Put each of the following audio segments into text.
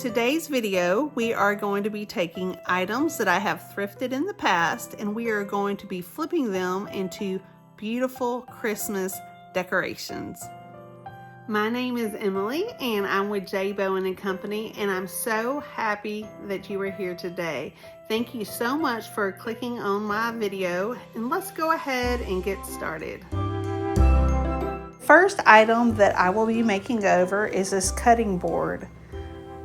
today's video, we are going to be taking items that I have thrifted in the past and we are going to be flipping them into beautiful Christmas decorations. My name is Emily and I'm with J. Bowen & Company, and I'm so happy that you are here today. Thank you so much for clicking on my video, and let's go ahead and get started. First item that I will be making over is this cutting board.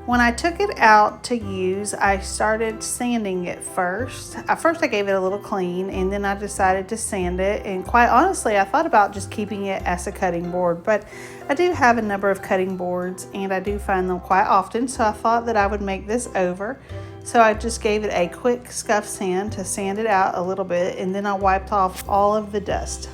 When I took it out to use, I started sanding it first. At first I gave it a little clean and then I decided to sand it, and quite honestly I thought about just keeping it as a cutting board, but I do have a number of cutting boards and I do find them quite often, so I thought that I would make this over. So I just gave it a quick scuff sand to sand it out a little bit, and then I wiped off all of the dust.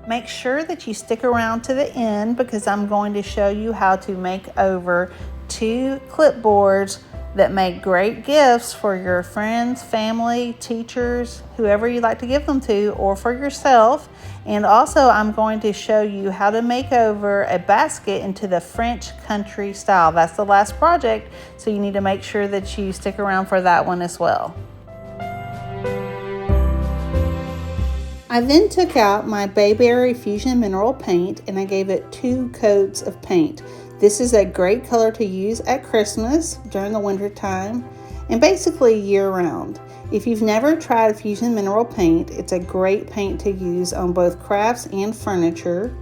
Make sure that you stick around to the end because I'm going to show you how to make over 2 clipboards that make great gifts for your friends, family, teachers, whoever you like to give them to, or for yourself. And also I'm going to show you how to make over a basket into the French country style. That's the last project, so you need to make sure that you stick around for that one as well. I then took out my Bayberry Fusion Mineral Paint and I gave it 2 coats of paint. This is a great color to use at Christmas, during the winter time, and basically year round. If you've never tried Fusion Mineral Paint, it's a great paint to use on both crafts and furniture.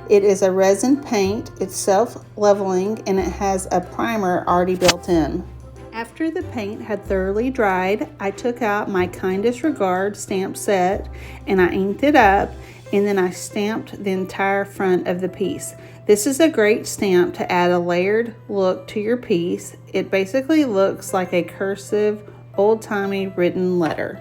It is a resin paint, it's self-leveling, and it has a primer already built in. After the paint had thoroughly dried, I took out my Kindest Regard stamp set and I inked it up, and then I stamped the entire front of the piece. This is a great stamp to add a layered look to your piece. It basically looks like a cursive, old-timey written letter.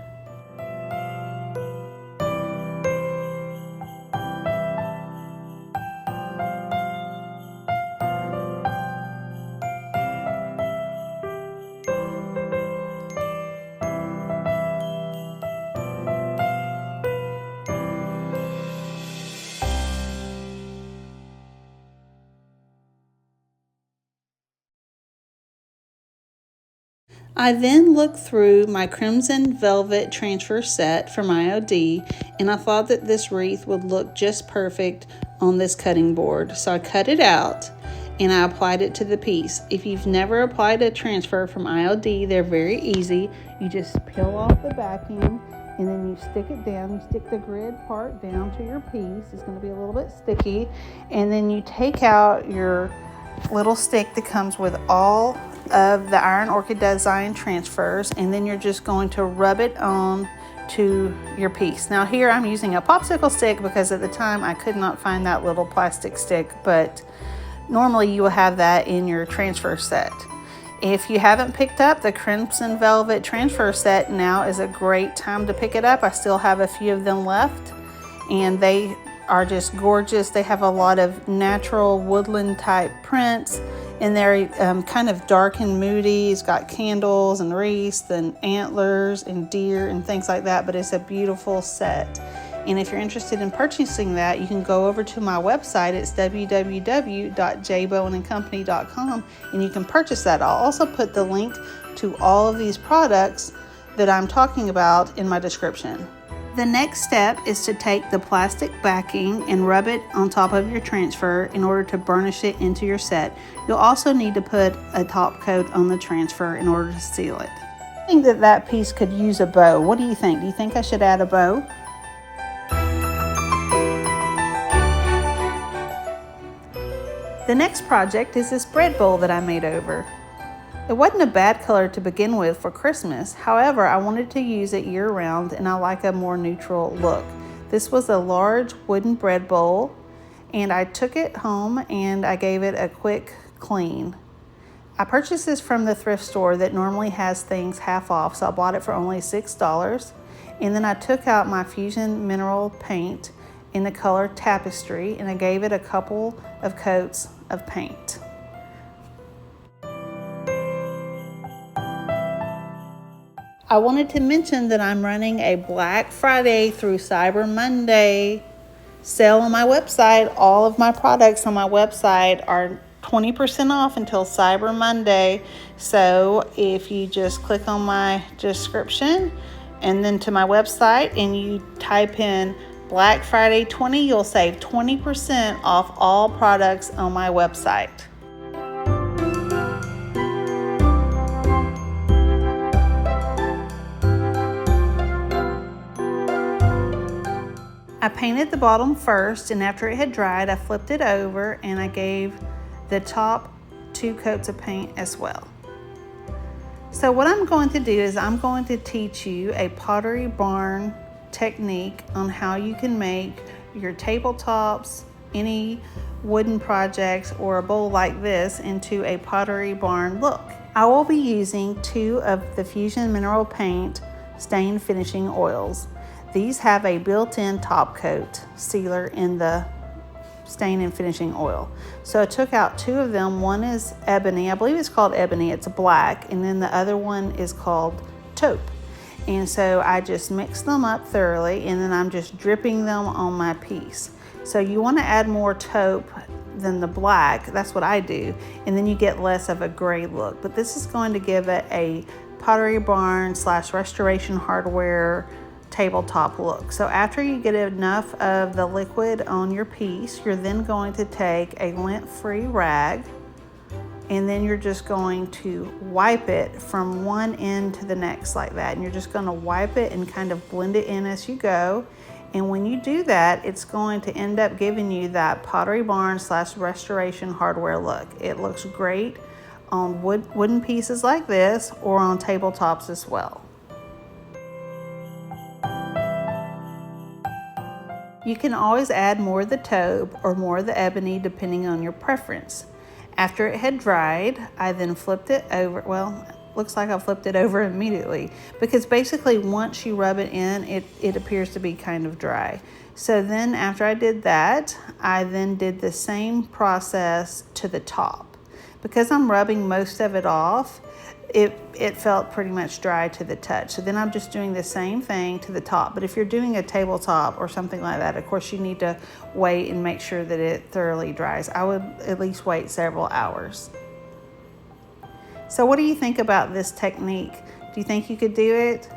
I then looked through my Crimson Velvet Transfer set from IOD, and I thought that this wreath would look just perfect on this cutting board. So I cut it out and I applied it to the piece. If you've never applied a transfer from IOD, they're very easy. You just peel off the backing and then you stick it down. You stick the grid part down to your piece. It's going to be a little bit sticky. And then you take out your little stick that comes with all of the Iron Orchid design transfers, and then you're just going to rub it on to your piece. Now here I'm using a popsicle stick because at the time I could not find that little plastic stick, but normally you will have that in your transfer set. If you haven't picked up the Crimson Velvet transfer set, now is a great time to pick it up. I still have a few of them left and they are just gorgeous. They have a lot of natural woodland type prints, and they're kind of dark and moody. It's got candles and wreaths and antlers and deer and things like that, but it's a beautiful set. And if you're interested in purchasing that, you can go over to my website. It's www.jbowenandcompany.com, and you can purchase that. I'll also put the link to all of these products that I'm talking about in my description. The next step is to take the plastic backing and rub it on top of your transfer in order to burnish it into your set. You'll also need to put a top coat on the transfer in order to seal it. I think that piece could use a bow. What do you think? Do you think I should add a bow? The next project is this bread bowl that I made over. It wasn't a bad color to begin with for Christmas. However, I wanted to use it year-round and I like a more neutral look. This was a large wooden bread bowl, and I took it home and I gave it a quick clean. I purchased this from the thrift store that normally has things half off, so I bought it for only $6. And then I took out my Fusion Mineral Paint in the color Tapestry and I gave it a couple of coats of paint. I wanted to mention that I'm running a Black Friday through Cyber Monday sale on my website. All of my products on my website are 20% off until Cyber Monday. So if you just click on my description and then to my website and you type in Black Friday 20, you'll save 20% off all products on my website. I painted the bottom first, and after it had dried, I flipped it over and I gave the top 2 coats of paint as well. So what I'm going to do is I'm going to teach you a Pottery Barn technique on how you can make your tabletops, any wooden projects, or a bowl like this into a Pottery Barn look. I will be using 2 of the Fusion Mineral Paint Stain Finishing Oils. These have a built-in top coat sealer in the stain and finishing oil. So I took out 2 of them. One is ebony, I believe it's called ebony, it's black, and then the other one is called taupe. And so I just mixed them up thoroughly, and then I'm just dripping them on my piece. So you want to add more taupe than the black, that's what I do, and then you get less of a gray look. But this is going to give it a Pottery Barn / Restoration Hardware tabletop look. So after you get enough of the liquid on your piece, you're then going to take a lint-free rag, and then you're just going to wipe it from one end to the next like that, and you're just going to wipe it and kind of blend it in as you go. And when you do that, it's going to end up giving you that Pottery Barn / Restoration Hardware look. It looks great on wooden pieces like this or on tabletops as well. You can always add more of the taupe or more of the ebony depending on your preference. After it had dried, I then flipped it over. Well, looks like I flipped it over immediately because basically once you rub it in, it appears to be kind of dry. So then after I did that, I then did the same process to the top. Because I'm rubbing most of it off, it felt pretty much dry to the touch. So then I'm just doing the same thing to the top. But if you're doing a tabletop or something like that, of course you need to wait and make sure that it thoroughly dries. I would at least wait several hours. So what do you think about this technique? Do you think you could do it?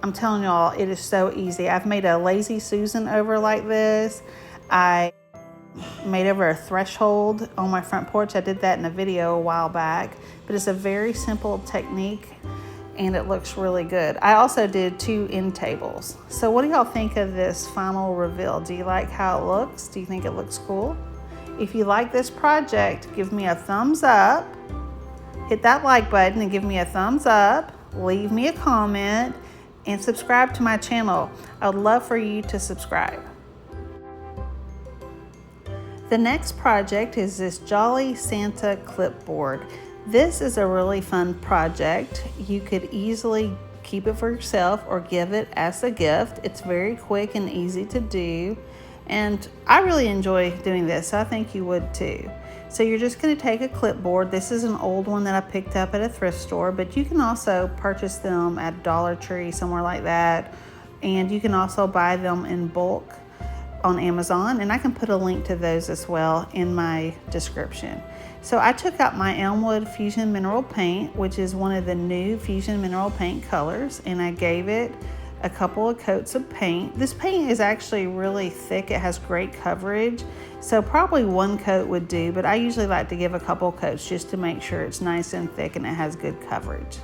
I'm telling y'all, it is so easy. I've made a Lazy Susan over like this. I made over a threshold on my front porch. I did that in a video a while back, but it's a very simple technique and it looks really good. I also did 2 end tables. So what do y'all think of this final reveal? Do you like how it looks? Do you think it looks cool? If you like this project, give me a thumbs up, hit that like button and give me a thumbs up, leave me a comment, and subscribe to my channel. I would love for you to subscribe. The next project is this Jolly Santa clipboard. This is a really fun project. You could easily keep it for yourself or give it as a gift. It's very quick and easy to do, and I really enjoy doing this, so I think you would too. So you're just going to take a clipboard. This is an old one that I picked up at a thrift store, but you can also purchase them at Dollar Tree, somewhere like that, and you can also buy them in bulk on Amazon, and I can put a link to those as well in my description. So I took out my Elmwood Fusion Mineral Paint, which is one of the new Fusion Mineral Paint colors, and I gave it a couple of coats of paint. This paint is actually really thick. It has great coverage, so probably 1 coat would do, but I usually like to give a couple coats just to make sure it's nice and thick and it has good coverage.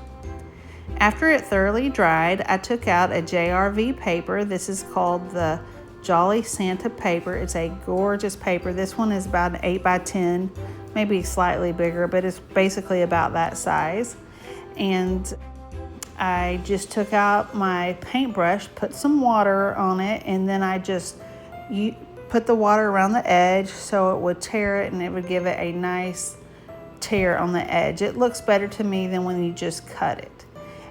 After it thoroughly dried, I took out a JRV paper. This is called the Jolly Santa paper. It's a gorgeous paper. This one is about an 8 by 10, maybe slightly bigger, but it's basically about that size. And I just took out my paintbrush, put some water on it, and then I just put the water around the edge so it would tear it and it would give it a nice tear on the edge. It looks better to me than when you just cut it.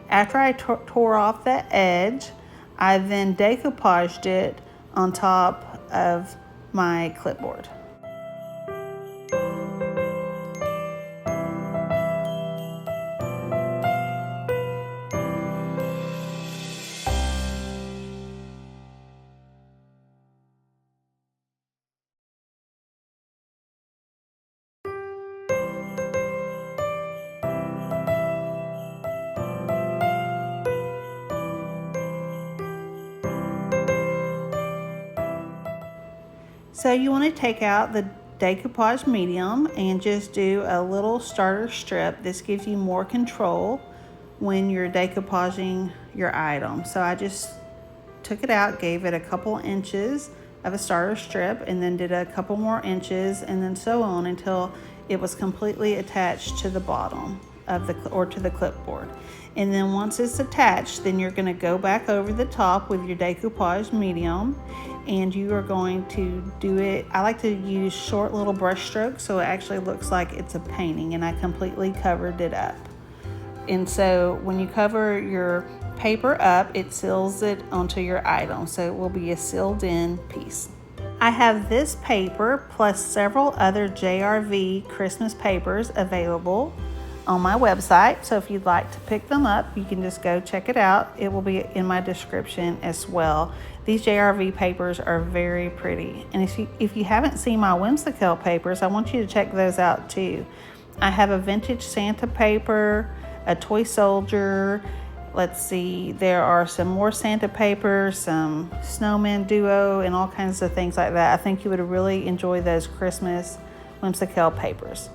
After I tore off that edge, I then decoupaged it on top of my clipboard. So you want to take out the decoupage medium and just do a little starter strip. This gives you more control when you're decoupaging your item. So I just took it out, gave it a couple inches of a starter strip, and then did a couple more inches, and then so on until it was completely attached to the bottom of to the clipboard. And then once it's attached, then you're going to go back over the top with your decoupage medium, and you are going to do it. I like to use short little brush strokes so it actually looks like it's a painting, and I completely covered it up. And so when you cover your paper up, it seals it onto your item, so it will be a sealed in piece. I have this paper plus several other JRV Christmas papers available on my website, so if you'd like to pick them up, you can just go check it out. It will be in my description as well. These JRV papers are very pretty, and if you haven't seen my Whimsykel papers, I want you to check those out too. I have a vintage Santa paper, a toy soldier. Let's see, there are some more Santa papers, some snowman duo, and all kinds of things like that. I think you would really enjoy those Christmas Whimsykel papers.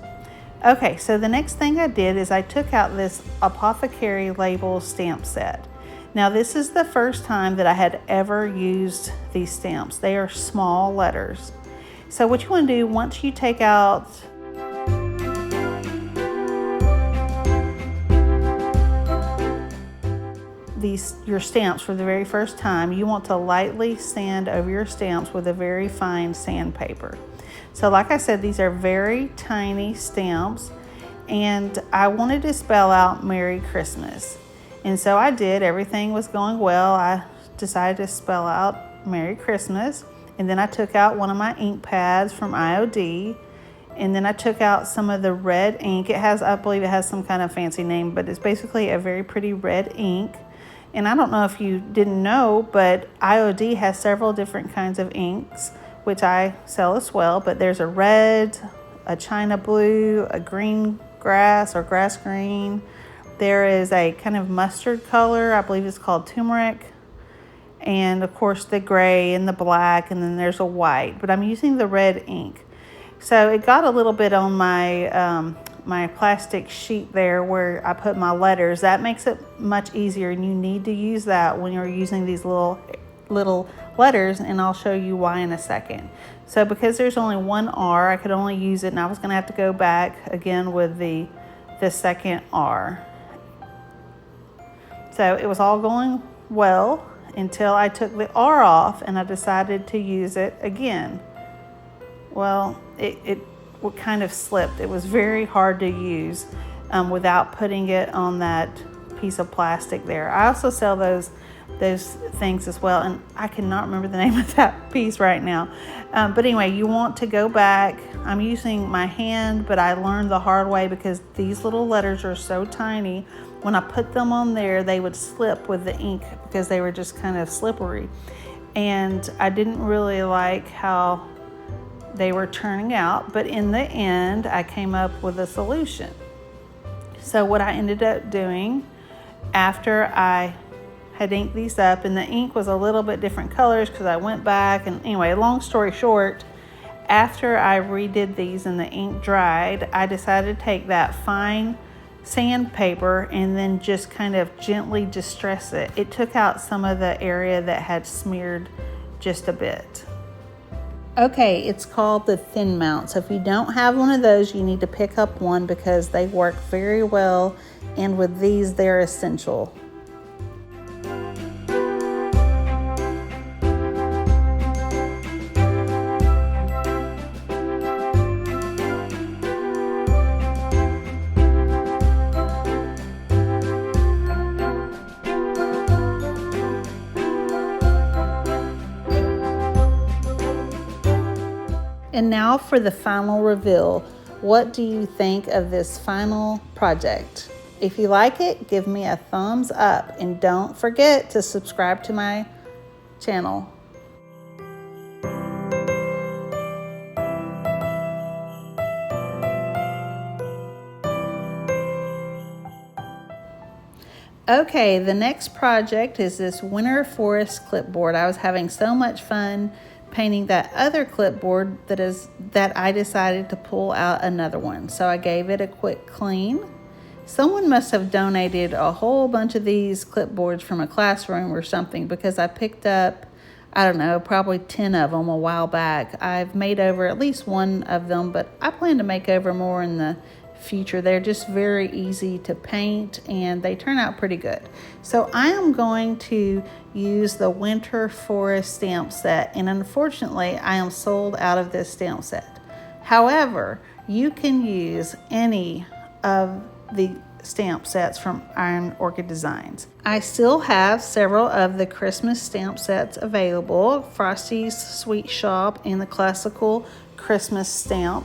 Okay, so the next thing I did is I took out this Apothecary label stamp set. Now this is the first time that I had ever used these stamps. They are small letters. So what you want to do once you take out your stamps for the very first time, you want to lightly sand over your stamps with a very fine sandpaper. So like I said, these are very tiny stamps, and I wanted to spell out Merry Christmas. And so I did. Everything was going well. I decided to spell out Merry Christmas, and then I took out one of my ink pads from IOD, and then I took out some of the red ink. I believe it has some kind of fancy name, but it's basically a very pretty red ink. And I don't know if you didn't know, but IOD has several different kinds of inks, which I sell as well. But there's a red, a china blue, a green grass or grass green. There is a kind of mustard color, I believe it's called turmeric. And of course the gray and the black, and then there's a white. But I'm using the red ink. So it got a little bit on my plastic sheet there where I put my letters. That makes it much easier, and you need to use that when you're using these little letters, and I'll show you why in a second. So because there's only one R, I could only use it, and I was going to have to go back again with the second R. So it was all going well until I took the R off and I decided to use it again. Well, it kind of slipped. It was very hard to use without putting it on that piece of plastic there. I also sell those things as well, and I cannot remember the name of that piece right now. But anyway, you want to go back. I'm using my hand, but I learned the hard way because these little letters are so tiny. When I put them on there, they would slip with the ink because they were just kind of slippery. And I didn't really like how they were turning out, but in the end, I came up with a solution. So what I ended up doing after I had inked these up, and the ink was a little bit different colors because I went back, and anyway, long story short, after I redid these and the ink dried, I decided to take that fine sandpaper and then just kind of gently distress it. It took out some of the area that had smeared just a bit. Okay, it's called the thin mount. So if you don't have one of those, you need to pick up one because they work very well, and with these, they're essential. And now for the final reveal. What do you think of this final project? If you like it, give me a thumbs up, and don't forget to subscribe to my channel. Okay, the next project is this winter forest clipboard. I was having so much fun painting that other clipboard that I decided to pull out another one. So I gave it a quick clean. Someone must have donated a whole bunch of these clipboards from a classroom or something, because I picked up, I don't know, probably 10 of them a while back. I've made over at least one of them, but I plan to make over more in the future. They're just very easy to paint and they turn out pretty good. So I am going to use the Winter Forest stamp set, and unfortunately I am sold out of this stamp set. However, you can use any of the stamp sets from Iron Orchid Designs. I still have several of the Christmas stamp sets available, Frosty's Sweet Shop and the Classical Christmas Stamp,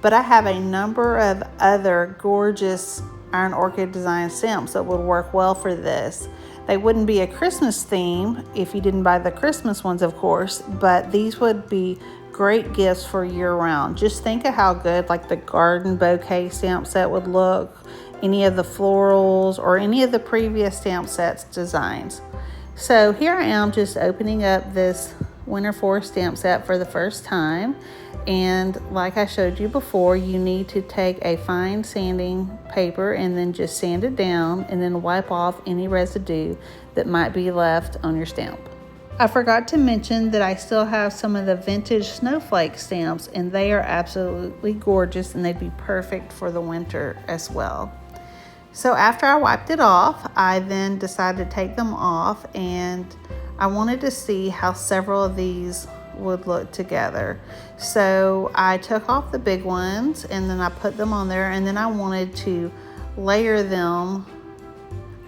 but I have a number of other gorgeous Iron Orchid Design stamps that would work well for this. They wouldn't be a Christmas theme if you didn't buy the Christmas ones, of course, but these would be great gifts for year-round. Just think of how good like the garden bouquet stamp set would look, any of the florals, or any of the previous stamp sets designs. So here I am just opening up this Winter Forest stamp set for the first time, and like I showed you before, you need to take a fine sanding paper and then just sand it down and then wipe off any residue that might be left on your stamp. I forgot to mention that I still have some of the vintage snowflake stamps, and they are absolutely gorgeous and they'd be perfect for the winter as well. So after I wiped it off, I then decided to take them off, and I wanted to see how several of these would look together. So I took off the big ones and then I put them on there, and then I wanted to layer them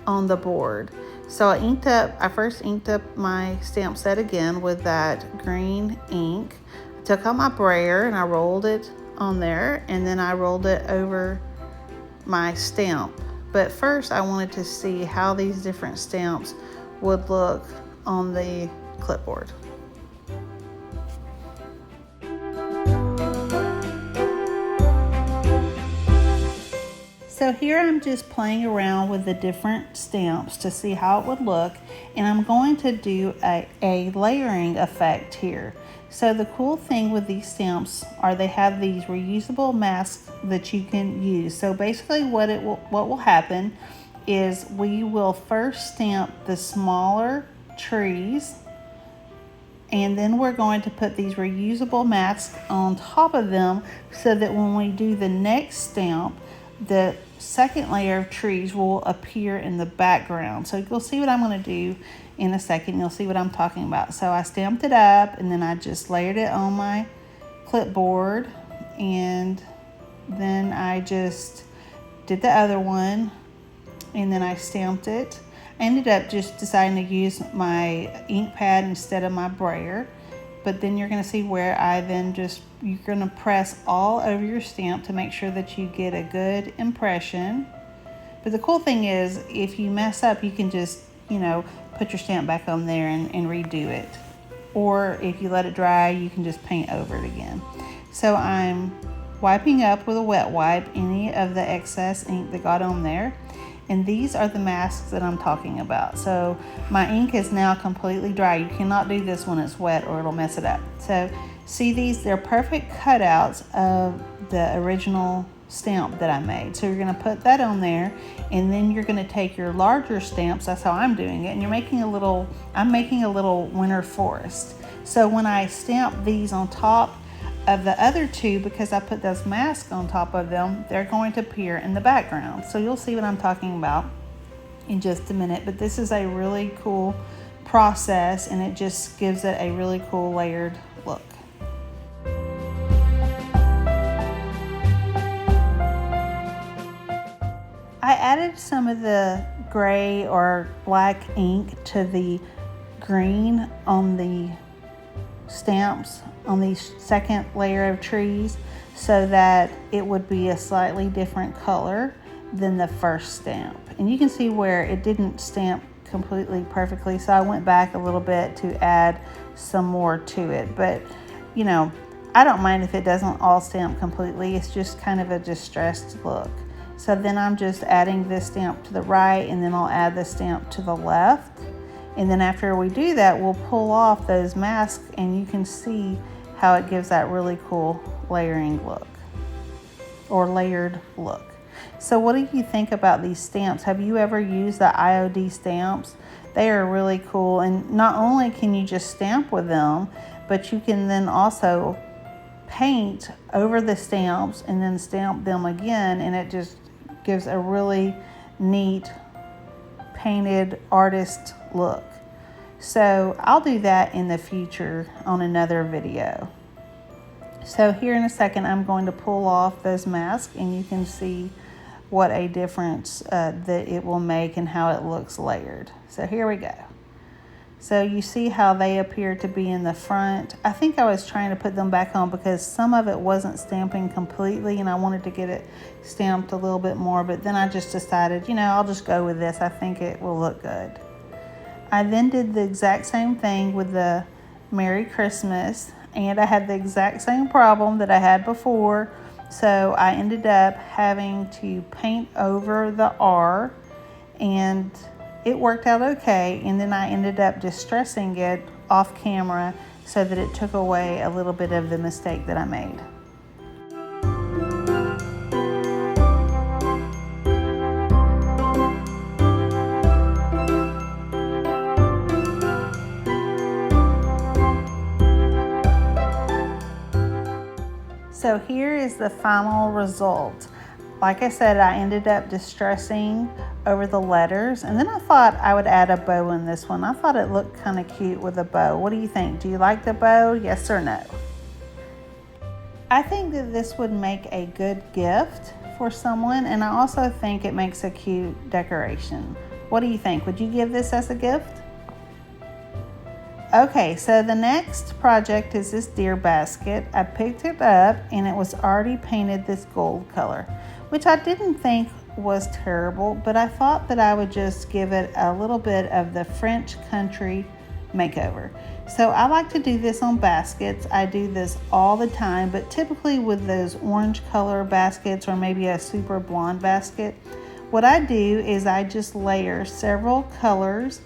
on the board. So I first inked up my stamp set again with that green ink. I took out my brayer and I rolled it on there, and then I rolled it over my stamp. But first I wanted to see how these different stamps would look on the clipboard. So here I'm just playing around with the different stamps to see how it would look, and I'm going to do a layering effect here. So the cool thing with these stamps are they have these reusable masks that you can use. So basically what will happen is we will first stamp the smaller trees, and then we're going to put these reusable masks on top of them so that when we do the next stamp, the second layer of trees will appear in the background. So you'll see what I'm going to do in a second. You'll see what I'm talking about. So I stamped it up, and then I just layered it on my clipboard, and then I just did the other one, and then I stamped it. I ended up just deciding to use my ink pad instead of my brayer. But then you're going to see where you're going to press all over your stamp to make sure that you get a good impression. But the cool thing is, if you mess up, you can just, put your stamp back on there and redo it. Or if you let it dry, you can just paint over it again. So I'm wiping up with a wet wipe any of the excess ink that got on there. And these are the masks that I'm talking about. So my ink is now completely dry. You cannot do this when it's wet or it'll mess it up. So see these? They're perfect cutouts of the original stamp that I made. So you're going to put that on there, and then you're going to take your larger stamps. That's how I'm doing it. And I'm making a little winter forest. So when I stamp these on top of the other two, because I put those masks on top of them, they're going to appear in the background. So you'll see what I'm talking about in just a minute. But this is a really cool process, and it just gives it a really cool layered look. I added some of the gray or black ink to the green on the stamps on the second layer of trees so that it would be a slightly different color than the first stamp. And you can see where it didn't stamp completely perfectly, so I went back a little bit to add some more to it. But I don't mind if it doesn't all stamp completely. It's just kind of a distressed look. So then I'm just adding this stamp to the right, and then I'll add the stamp to the left. And then after we do that, we'll pull off those masks and you can see how it gives that really cool layering look or layered look. So what do you think about these stamps? Have you ever used the IOD stamps? They are really cool, and not only can you just stamp with them, but you can then also paint over the stamps and then stamp them again, and it just gives a really neat painted artist look. So I'll do that in the future on another video. So here in a second, I'm going to pull off those masks and you can see what a difference that it will make and how it looks layered. So here we go. So you see how they appear to be in the front. I think I was trying to put them back on because some of it wasn't stamping completely and I wanted to get it stamped a little bit more, but then I just decided, you know, I'll just go with this. I think it will look good. I then did the exact same thing with the Merry Christmas, and I had the exact same problem that I had before. So I ended up having to paint over the R, and it worked out okay. And then I ended up distressing it off camera so that it took away a little bit of the mistake that I made. So here is the final result. Like I said, I ended up distressing over the letters, and then I thought I would add a bow in this one. I thought it looked kind of cute with a bow. What do you think? Do you like the bow? Yes or no? I think that this would make a good gift for someone, and I also think it makes a cute decoration. What do you think? Would you give this as a gift? Okay, so the next project is this deer basket. I picked it up and it was already painted this gold color, which I didn't think was terrible, but I thought that I would just give it a little bit of the French country makeover. So I like to do this on baskets. I do this all the time, but typically with those orange color baskets or maybe a super blonde basket, what I do is I just layer several colors,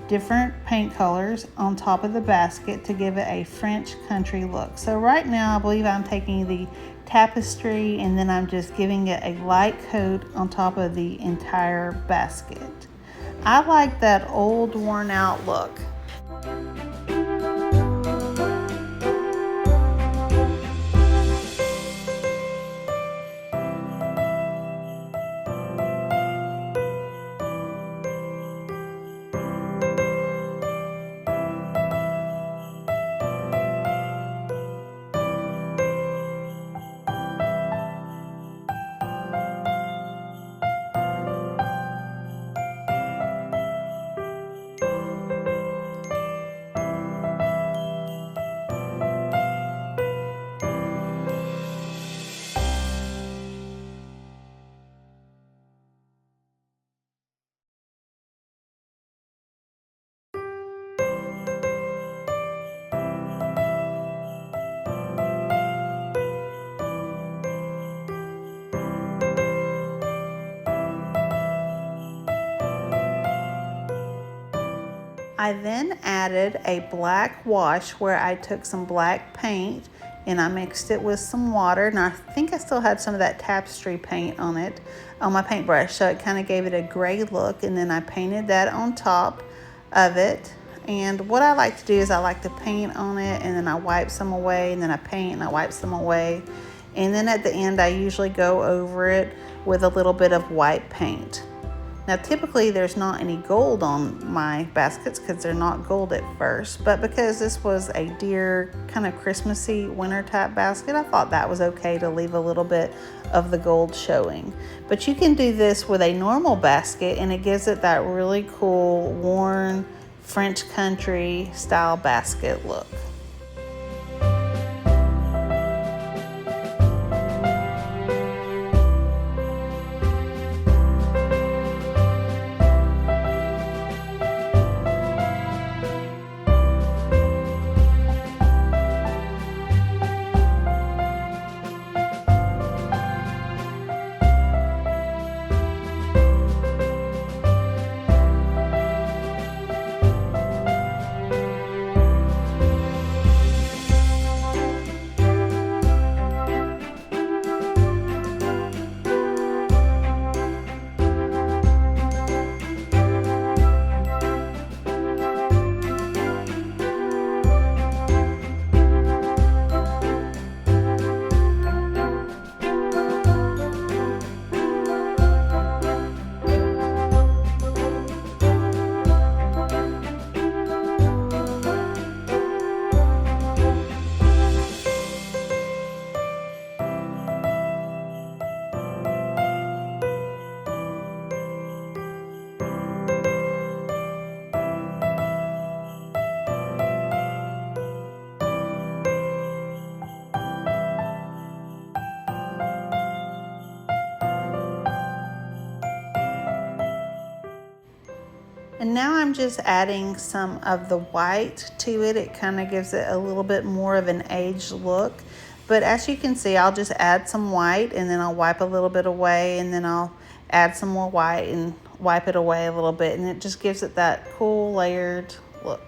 different paint colors on top of the basket to give it a French country look. So right now I believe I'm taking the Tapestry and then I'm just giving it a light coat on top of the entire basket. I like that old worn out look. I then added a black wash where I took some black paint and I mixed it with some water, and I think I still had some of that Tapestry paint on it on my paintbrush, so it kind of gave it a gray look, and then I painted that on top of it. And what I like to do is I like to paint on it and then I wipe some away, and then I paint and I wipe some away, and then at the end I usually go over it with a little bit of white paint. Now typically there's not any gold on my baskets because they're not gold at first, but because this was a deer kind of Christmassy winter type basket, I thought that was okay to leave a little bit of the gold showing. But you can do this with a normal basket and it gives it that really cool worn French country style basket look. And now I'm just adding some of the white to it. It kind of gives it a little bit more of an aged look. But as you can see, I'll just add some white and then I'll wipe a little bit away, and then I'll add some more white and wipe it away a little bit, and it just gives it that cool layered look.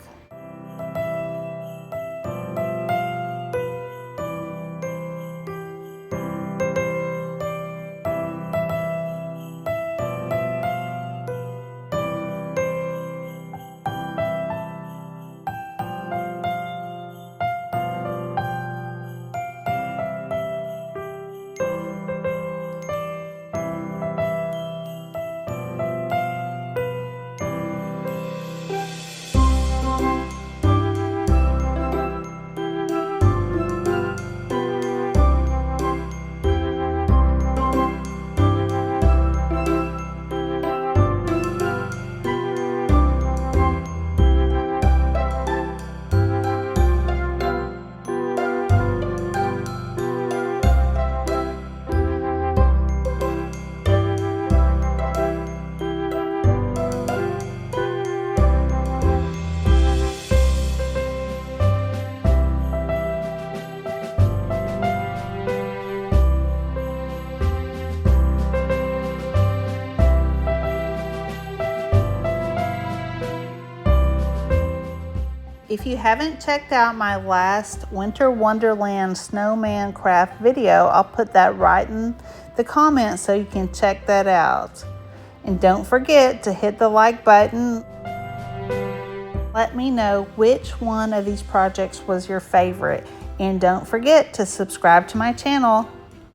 If you haven't checked out my last Winter Wonderland Snowman craft video, I'll put that right in the comments so you can check that out. And don't forget to hit the like button. Let me know which one of these projects was your favorite. And don't forget to subscribe to my channel.